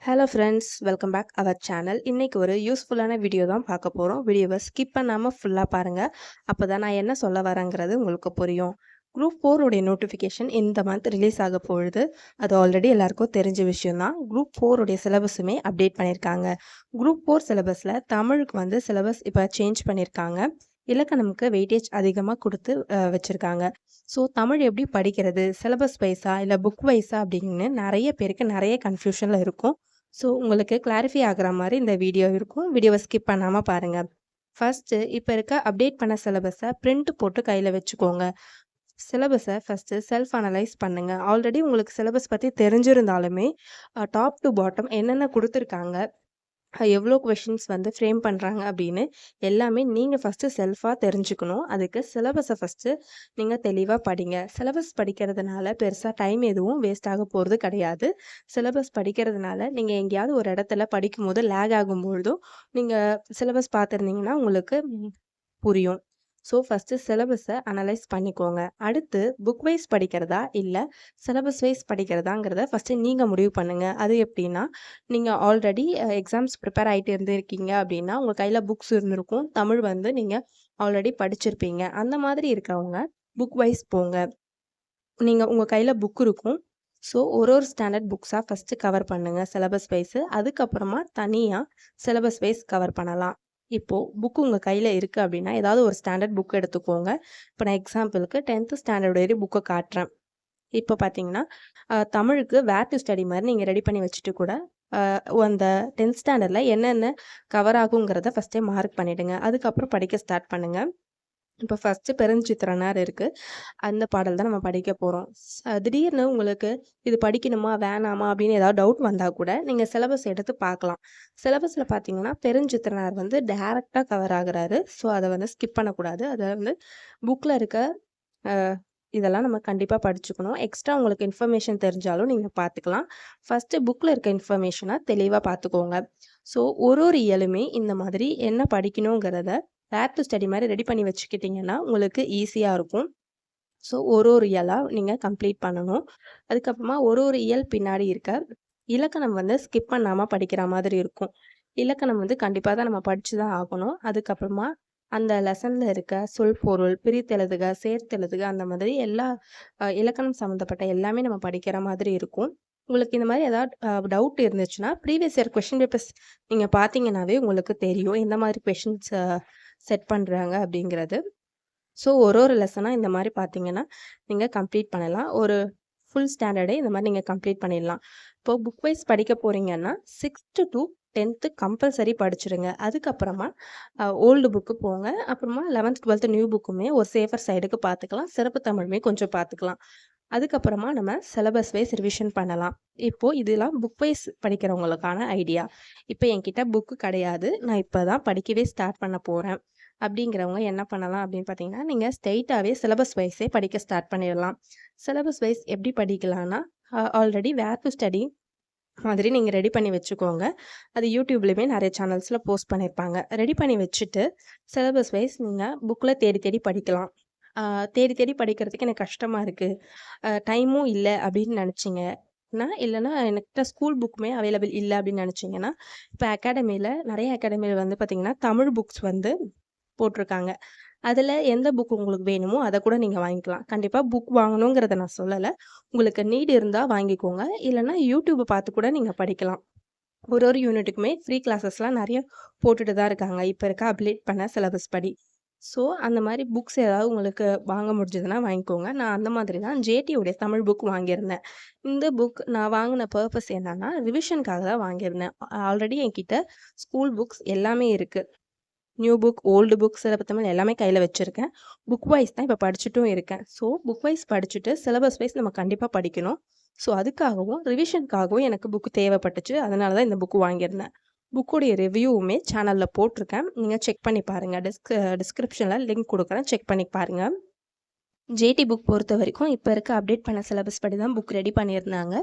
Hello friends, welcome back our channel. இன்னைக்கு ஒரு யூஸ்ஃபுல்லான வீடியோ தான் பார்க்க போகிறோம். வீடியோவை ஸ்கிப் பண்ணாமல் ஃபுல்லாக பாருங்கள். அப்போ தான் நான் என்ன சொல்ல வரேங்கிறது உங்களுக்கு புரியும். குரூப் 4 உடைய நோட்டிஃபிகேஷன் இந்த மந்த் ரிலீஸ் ஆக போகுது. அது ஆல்ரெடி எல்லாருக்கும் தெரிஞ்ச விஷயம் தான். குரூப் 4 உடைய சிலபஸுமே அப்டேட் பண்ணியிருக்காங்க. குரூப் 4 சிலபஸில் தமிழுக்கு வந்து சிலபஸ் இப்போ சேஞ்ச் பண்ணியிருக்காங்க. இலக்கணமுக்கு வெயிட்டேஜ் அதிகமாக கொடுத்து வச்சுருக்காங்க. ஸோ தமிழ் எப்படி படிக்கிறது, சிலபஸ் வைஸா இல்லை புக் வைஸா அப்படின்னு நிறைய பேருக்கு நிறைய கன்ஃபியூஷனில் இருக்கும். ஸோ உங்களுக்கு கிளாரிஃபை ஆகுற மாதிரி இந்த வீடியோ இருக்கும். வீடியோவை ஸ்கிப் பண்ணாமல் பாருங்கள். ஃபஸ்ட்டு இப்போ இருக்க அப்டேட் பண்ண சிலபஸை பிரிண்ட் போட்டு கையில் வச்சுக்கோங்க. சிலபஸை ஃபஸ்ட்டு செல்ஃப் அனலைஸ் பண்ணுங்கள். ஆல்ரெடி உங்களுக்கு சிலபஸ் பற்றி தெரிஞ்சிருந்தாலுமே டாப் டு பாட்டம் என்னென்ன கொடுத்துருக்காங்க, எவ்வளோ கொஷின்ஸ் வந்து ஃப்ரேம் பண்ணுறாங்க அப்படின்னு எல்லாமே நீங்கள் ஃபஸ்ட்டு செல்ஃபாக தெரிஞ்சுக்கணும். அதுக்கு சிலபஸை ஃபஸ்ட்டு நீங்கள் தெளிவாக படிங்க. சிலபஸ் படிக்கிறதுனால பெருசாக டைம் எதுவும் வேஸ்ட் ஆக போகிறது கிடையாது. சிலபஸ் படிக்கிறதுனால நீங்கள் எங்கேயாவது ஒரு இடத்துல படிக்கும்போது லேக் ஆகும்பொழுதும் நீங்கள் சிலபஸ் பார்த்துருந்தீங்கன்னா உங்களுக்கு புரியும். ஸோ ஃபஸ்ட்டு சிலபஸை அனலைஸ் பண்ணிக்கோங்க. அடுத்து புக் வைஸ் படிக்கிறதா இல்லை சிலபஸ் வைஸ் படிக்கிறதாங்கிறத ஃபஸ்ட்டு நீங்கள் முடிவு பண்ணுங்கள். அது எப்படின்னா, நீங்கள் ஆல்ரெடி எக்ஸாம்ஸ் ப்ரிப்பேர் ஆகிட்டு இருந்திருக்கீங்க அப்படின்னா உங்கள் கையில் புக்ஸ் இருந்திருக்கும். தமிழ் வந்து நீங்கள் ஆல்ரெடி படிச்சிருப்பீங்க. அந்த மாதிரி இருக்கிறவங்க புக் வைஸ் போங்க. நீங்கள் உங்கள் கையில் புக் இருக்கும். ஸோ ஒரு ஸ்டாண்டர்ட் புக்ஸாக ஃபஸ்ட்டு கவர் பண்ணுங்கள் சிலபஸ் வைஸு. அதுக்கப்புறமா தனியாக சிலபஸ் வைஸ் கவர் பண்ணலாம். இப்போது புக்கு உங்கள் கையில் இருக்குது அப்படின்னா ஏதாவது ஒரு ஸ்டாண்டர்ட் புக் எடுத்துக்கோங்க. இப்போ நான் எக்ஸாம்பிளுக்கு 10th ஸ்டாண்டர்ட் வரை புக்கை காட்டுறேன். இப்போ பார்த்தீங்கன்னா தமிழுக்கு வேர் டு ஸ்டடி மாதிரி நீங்கள் ரெடி பண்ணி வச்சுட்டு கூட அந்த 10th ஸ்டாண்டர்டில் என்னென்ன கவர் ஆகுங்கிறத ஃபஸ்ட்டே மார்க் பண்ணிவிடுங்க. அதுக்கப்புறம் படிக்க ஸ்டார்ட் பண்ணுங்கள். இப்போ ஃபஸ்ட்டு பெருஞ்சித்திரனார் இருக்குது. அந்த பாடல் தான் நம்ம படிக்க போகிறோம். திடீர்னு உங்களுக்கு இது படிக்கணுமா வேணாமா அப்படின்னு ஏதாவது டவுட் வந்தால் கூட நீங்கள் சிலபஸ் எடுத்து பார்க்கலாம். சிலபஸில் பார்த்தீங்கன்னா பெருஞ்சித்திரனார் வந்து டைரெக்டாக கவர் ஆகுறாரு. ஸோ அதை வந்து ஸ்கிப் பண்ணக்கூடாது. அதை வந்து புக்கில் இருக்க இதெல்லாம் நம்ம கண்டிப்பாக படிச்சுக்கணும். எக்ஸ்ட்ரா உங்களுக்கு இன்ஃபர்மேஷன் தெரிஞ்சாலும் நீங்கள் பார்த்துக்கலாம். ஃபஸ்ட்டு புக்கில் இருக்க இன்ஃபர்மேஷனை தெளிவாக பார்த்துக்கோங்க. ஸோ ஒரு இயலுமே இந்த மாதிரி என்ன படிக்கணுங்கிறத வேர் டு ஸ்டடி மாதிரி ரெடி பண்ணி வச்சுக்கிட்டிங்கன்னா உங்களுக்கு ஈஸியாக இருக்கும். ஸோ ஒரு இயலாக நீங்கள் கம்ப்ளீட் பண்ணணும். அதுக்கப்புறமா ஒரு இயல் பின்னாடி இருக்க இலக்கணம் வந்து ஸ்கிப் பண்ணாமல் படிக்கிற மாதிரி இருக்கும். இலக்கணம் வந்து கண்டிப்பாக தான் நம்ம படித்து தான் ஆகணும். அதுக்கப்புறமா அந்த லெசனில் இருக்க சொல் பொருள், பிரித்தெழுதுக, சேர்த்தெழுதுக அந்த மாதிரி எல்லா இலக்கணம் சம்மந்தப்பட்ட எல்லாமே நம்ம படிக்கிற மாதிரி இருக்கும். உங்களுக்கு இந்த மாதிரி ஏதாவது டவுட் இருந்துச்சுன்னா ப்ரீவியஸ் இயர் கொஷின் பேப்பர்ஸ் நீங்கள் பார்த்தீங்கன்னாவே உங்களுக்கு தெரியும் எந்த மாதிரி கொஷின்ஸ் செட் பண்ணுறாங்க அப்படிங்கிறது. ஸோ ஒரு லெசனாக இந்த மாதிரி பார்த்தீங்கன்னா நீங்கள் கம்ப்ளீட் பண்ணலாம். ஒரு ஃபுல் ஸ்டாண்டர்டே இந்த மாதிரி நீங்கள் கம்ப்ளீட் பண்ணிடலாம். இப்போது புக் வைஸ் படிக்க போகிறீங்கன்னா 6th to 10th கம்பல்சரி படிச்சுடுங்க. அதுக்கப்புறமா ஓல்டு புக்கு போங்க. அப்புறமா 11th 12th நியூ புக்குமே ஒரு சேஃபர் சைடுக்கு பார்த்துக்கலாம். சிறப்பு தமிழுமே கொஞ்சம் பார்த்துக்கலாம். அதுக்கப்புறமா நம்ம சிலபஸ் வைஸ் ரிவிஷன் பண்ணலாம். இப்போது இதெல்லாம் புக் வைஸ் படிக்கிறவங்களுக்கான ஐடியா. இப்போ என்கிட்ட புக்கு கிடையாது, நான் இப்போ தான் படிக்கவே ஸ்டார்ட் பண்ண போகிறேன் அப்படிங்கிறவங்க என்ன பண்ணலாம் அப்படின்னு பார்த்தீங்கன்னா, நீங்கள் ஸ்ட்ரெயிட்டாகவே சிலபஸ் வைஸே படிக்க ஸ்டார்ட் பண்ணிடலாம். சிலபஸ் வைஸ் எப்படி படிக்கலான்னா, ஆல்ரெடி வேர் டு ஸ்டடி மாதிரி நீங்கள் ரெடி பண்ணி வச்சுக்கோங்க. அது யூடியூப்லேயுமே நிறைய சேனல்ஸில் போஸ்ட் பண்ணியிருப்பாங்க. ரெடி பண்ணி வச்சுட்டு சிலபஸ் வைஸ் நீங்கள் புக்கில் தேடி தேடி படிக்கலாம். தேடி தேடி படிக்கிறதுக்கு எனக்கு கஷ்டமாக இருக்குது, டைமும் இல்லை அப்படின்னு நினச்சிங்கன்னா, இல்லைனா என்கிட்ட ஸ்கூல் புக்குமே அவைலபிள் இல்லை அப்படின்னு நினச்சிங்கன்னா, இப்போ நிறைய அகாடமியில் வந்து பார்த்திங்கன்னா தமிழ் புக்ஸ் வந்து போட்டிருக்காங்க. அதில் எந்த புக் உங்களுக்கு வேணுமோ அதை கூட நீங்கள் வாங்கிக்கலாம். கண்டிப்பாக புக் வாங்கணுங்கிறத நான் சொல்லலை. உங்களுக்கு நீட் இருந்தால் வாங்கிக்கோங்க. இல்லைனா யூடியூப்பை பார்த்து கூட நீங்கள் படிக்கலாம். ஒரு யூனிட்டுக்குமே ஃப்ரீ கிளாஸஸ்லாம் நிறைய போட்டுட்டு தான் இருக்காங்க இப்போ இருக்க அப்டேட் பண்ண சிலபஸ் படி. ஸோ அந்த மாதிரி புக்ஸ் ஏதாவது உங்களுக்கு வாங்க முடிஞ்சதுன்னா வாங்கிக்கோங்க. நான் அந்த மாதிரி தான் ஜேடியோடைய தமிழ் புக் வாங்கியிருந்தேன். இந்த புக் நான் வாங்கின பர்பஸ் என்னன்னா, ரிவிஷனுக்காக தான் வாங்கியிருந்தேன். ஆல்ரெடி என்கிட்ட ஸ்கூல் புக்ஸ் எல்லாமே இருக்குது. நியூ புக், ஓல்டு புக், சிறப்பு தமிழ் எல்லாமே கையில் வச்சுருக்கேன். புக் வைஸ் தான் இப்போ படிச்சுட்டும் இருக்கேன். ஸோ புக் வைஸ் படிச்சுட்டு சிலபஸ் வைஸ் நம்ம கண்டிப்பாக படிக்கணும். ஸோ அதுக்காகவும் ரிவிஷனுக்காகவும் எனக்கு புக்கு தேவைப்பட்டுச்சு. அதனால தான் இந்த புக்கு வாங்கியிருந்தேன். புக்குடைய ரிவ்யூவுமே சேனலில் போட்டிருக்கேன். நீங்கள் செக் பண்ணி பாருங்கள். டிஸ்கிரிப்ஷனில் லிங்க் கொடுக்குறேன், செக் பண்ணி பாருங்கள். ஜேடி புக் பொறுத்த வரைக்கும் இப்போ இருக்க அப்டேட் பண்ண சிலபஸ் படி தான் புக் ரெடி பண்ணியிருந்தாங்க.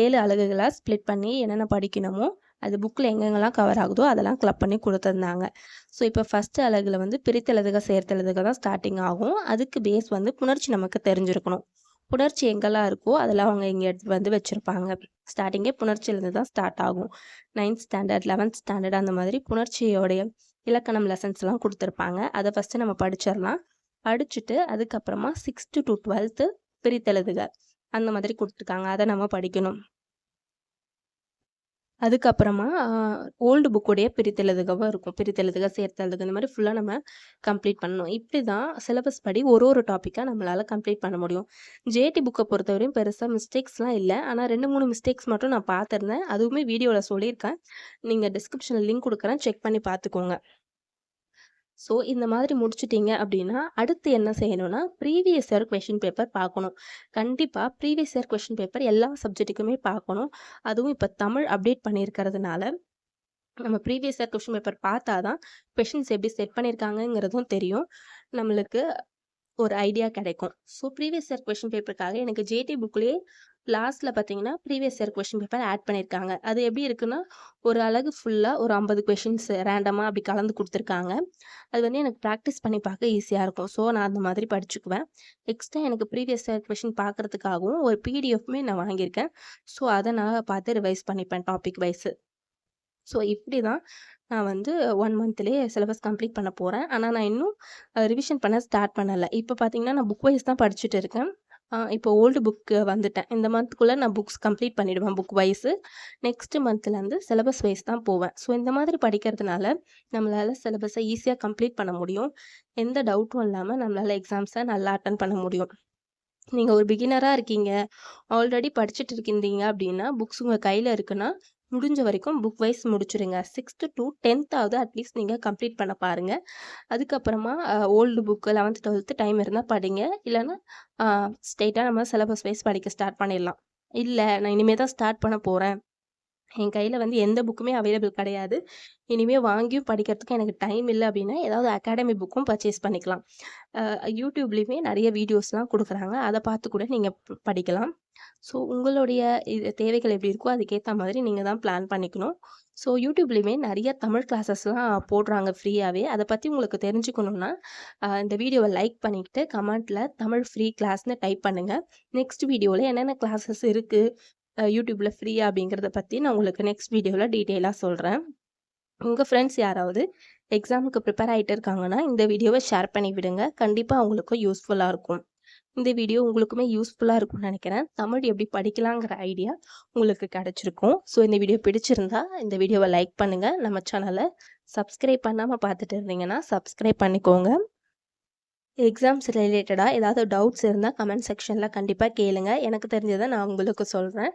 7 அலகுகளாக ஸ்ப்ளிட் பண்ணி என்னென்ன படிக்கணுமோ அது புக்கில் எங்கெங்கெல்லாம் கவர் ஆகுதோ அதெல்லாம் கிளப் பண்ணி கொடுத்துருந்தாங்க. ஸோ இப்போ ஃபஸ்ட்டு அலகில் வந்து பிரித்தெழுதுக சேர்த்தெழுதுக தான் ஸ்டார்டிங் ஆகும். அதுக்கு பேஸ் வந்து புணர்ச்சி நமக்கு தெரிஞ்சிருக்கணும். புணர்ச்சி எங்கெல்லாம் இருக்கோ அதெல்லாம் அவங்க இங்கே எடுத்து வந்து வச்சுருப்பாங்க. ஸ்டார்டிங்கே புணர்ச்சியிலேருந்து தான் ஸ்டார்ட் ஆகும். 9th ஸ்டாண்டர்ட் 11th ஸ்டாண்டர்ட் அந்த மாதிரி புணர்ச்சியோடைய இலக்கணம் லெசன்ஸ்லாம் கொடுத்துருப்பாங்க. அதை ஃபஸ்ட்டு நம்ம படிச்சிடலாம். படிச்சுட்டு அதுக்கப்புறமா 6th to 12th பிரித்தெழுதுக அந்த மாதிரி கொடுத்துருக்காங்க. அதை நம்ம படிக்கணும். அதுக்கப்புறமா ஓல்டு புக்குடைய பிரித்தெழுதுகவும் இருக்கும். பிரித்தெழுதுக, சேர்த்தெழுதுக இந்த மாதிரி ஃபுல்லாக நம்ம கம்ப்ளீட் பண்ணணும். இப்படி தான் சிலபஸ் படி ஒரு டாப்பிக்காக நம்மளால் கம்ப்ளீட் பண்ண முடியும். ஜேடி புக்கை பொறுத்தவரையும் பெருசாக மிஸ்டேக்ஸ்லாம் இல்லை. ஆனால் 2-3 மிஸ்டேக்ஸ் மட்டும் நான் பார்த்துருந்தேன். அதுவுமே வீடியோவில் சொல்லியிருக்கேன். நீங்கள் டிஸ்கிரிப்ஷனில் லிங்க் கொடுக்குறேன், செக் பண்ணி பார்த்துக்கோங்க. ஸோ இந்த மாதிரி முடிச்சிட்டிங்க அப்படின்னா அடுத்து என்ன செய்யணும்னா ப்ரீவியஸ் இயர் கொஷின் பேப்பர் பார்க்கணும். கண்டிப்பாக ப்ரீவியஸ் இயர் கொஷின் பேப்பர் எல்லா சப்ஜெக்ட்டுக்குமே பார்க்கணும். அதுவும் இப்போ தமிழ் அப்டேட் பண்ணியிருக்கிறதுனால நம்ம ப்ரீவியஸ் இயர் கொஷின் பேப்பர் பார்த்தா தான் கொஷின்ஸ் எப்படி செட் பண்ணியிருக்காங்கங்கிறதும் தெரியும். நம்மளுக்கு ஒரு ஐடியா கிடைக்கும். ஸோ ப்ரீவியஸ் இயர் கொஷின் பேப்பருக்காக எனக்கு ஜேடி புக்லேயே லாஸ்ட்டில் பார்த்தீங்கன்னா previous year question paper add பண்ணியிருக்காங்க. அது எப்படி இருக்குன்னா ஒரு அழகு ஃபுல்லாக ஒரு 50 கொஷின்ஸ் ரேண்டமாக அப்படி கலந்து கொடுத்துருக்காங்க. அது வந்து எனக்கு ப்ராக்டிஸ் பண்ணி பார்க்க ஈஸியாக இருக்கும். ஸோ நான் அந்த மாதிரி படிச்சுக்குவேன். எக்ஸ்ட்ரா எனக்கு ப்ரீவியஸ் இயர் கொஷின் பார்க்குறதுக்காகவும் ஒரு பிடிஎஃப்மே நான் வாங்கியிருக்கேன். ஸோ அதை நான் பார்த்து ரிவைஸ் பண்ணிப்பேன் டாபிக் வைஸு. ஸோ இப்படி தான் நான் வந்து 1 மந்த்லேயே சிலபஸ் கம்ப்ளீட் பண்ண போகிறேன். ஆனால் நான் இன்னும் ரிவிஷன் பண்ண ஸ்டார்ட் பண்ணலை. இப்போ பார்த்தீங்கன்னா நான் புக் வைஸ் தான் படிச்சுட்டு இருக்கேன். இப்போ ஓல்டு புக்கு வந்துட்டேன். இந்த மந்த்துக்குள்ளே நான் புக்ஸ் கம்ப்ளீட் பண்ணிவிடுவேன் புக் வைஸு. நெக்ஸ்ட் மந்த்லேருந்து சிலபஸ் வைஸ் தான் போவேன். ஸோ இந்த மாதிரி படிக்கிறதுனால நம்மளால் சிலபஸை ஈஸியாக கம்ப்ளீட் பண்ண முடியும். எந்த டவுட்டும் இல்லாமல் நம்மளால் எக்ஸாம்ஸை நல்லா அட்டன் பண்ண முடியும். நீங்கள் ஒரு பிகினராக இருக்கீங்க, ஆல்ரெடி படிச்சுட்டு இருக்கீங்க அப்படின்னா புக்ஸ் உங்கள் கையில் இருக்குன்னா முடிஞ்ச வரைக்கும் புக் வைஸ் முடிச்சுருங்க. 6th to 10th அட்லீஸ்ட் நீங்கள் கம்ப்ளீட் பண்ண பாருங்கள். அதுக்கப்புறமா old book 11th 12th time இருந்தால் படிங்க. இல்லைன்னா ஸ்ட்ரெயிட்டாக நம்ம சிலபஸ் வைஸ் படிக்க ஸ்டார்ட் பண்ணிடலாம். இல்லை நான் இனிமேல் தான் ஸ்டார்ட் பண்ண போகிறேன், என் கையில் வந்து எந்த புக்குமே அவைலபிள் கிடையாது, இனிமேல் வாங்கியும் படிக்கிறதுக்கு எனக்கு டைம் இல்லை அப்படின்னா ஏதாவது அகாடமி புக்கும் பர்ச்சேஸ் பண்ணிக்கலாம். யூடியூப்லேயுமே நிறைய வீடியோஸ்லாம் கொடுக்குறாங்க. அதை பார்த்து கூட நீங்கள் படிக்கலாம். ஸோ உங்களுடைய தேவைகள் எப்படி இருக்கோ அதுக்கேற்ற மாதிரி நீங்கள் தான் பிளான் பண்ணிக்கணும். ஸோ யூடியூப்லேயுமே நிறைய தமிழ் கிளாஸஸ்லாம் போடுறாங்க ஃப்ரீயாகவே. அதை பற்றி உங்களுக்கு தெரிஞ்சுக்கணுன்னா இந்த வீடியோவை லைக் பண்ணிவிட்டு கமெண்ட்டில் தமிழ் ஃப்ரீ கிளாஸ்னு டைப் பண்ணுங்கள். நெக்ஸ்ட் வீடியோவில் என்னென்ன கிளாஸஸ் இருக்குது யூடியூப்பில் ஃப்ரீயாக அப்படிங்கிறத பற்றி நான் உங்களுக்கு நெக்ஸ்ட் வீடியோவில் டீட்டெயிலாக சொல்கிறேன். உங்கள் ஃப்ரெண்ட்ஸ் யாராவது எக்ஸாமுக்கு ப்ரிப்பேர் ஆகிட்டு இருக்காங்கன்னா இந்த வீடியோவை ஷேர் பண்ணி விடுங்க. கண்டிப்பாக அவங்களுக்கும் யூஸ்ஃபுல்லாக இருக்கும். இந்த வீடியோ உங்களுக்குமே யூஸ்ஃபுல்லாக இருக்கும்னு நினைக்கிறேன். தமிழ் எப்படி படிக்கலாங்கிற ஐடியா உங்களுக்கு கிடச்சிருக்கும். ஸோ இந்த வீடியோ பிடிச்சிருந்தா இந்த வீடியோவை லைக் பண்ணுங்கள். நம்ம சேனலை சப்ஸ்கிரைப் பண்ணாமல் பார்த்துட்டு இருந்தீங்கன்னா சப்ஸ்கிரைப் பண்ணிக்கோங்க. எக்ஸாம்ஸ் ரிலேட்டடாக ஏதாவது டவுட்ஸ் இருந்தால் கமெண்ட் செக்ஷனில் கண்டிப்பாக கேளுங்க. எனக்கு தெரிஞ்சதை நான் உங்களுக்கு சொல்கிறேன்.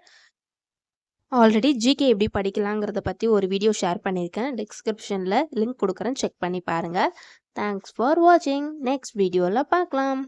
ஆல்ரெடி ஜிகே எப்படி படிக்கலாங்கிறத பற்றி ஒரு வீடியோ ஷேர் பண்ணியிருக்கேன். டிஸ்கிரிப்ஷனில் லிங்க் கொடுக்குறேன், செக் பண்ணி பாருங்கள். தேங்க்ஸ் ஃபார் வாட்சிங். நெக்ஸ்ட் வீடியோவில் பார்க்கலாம்.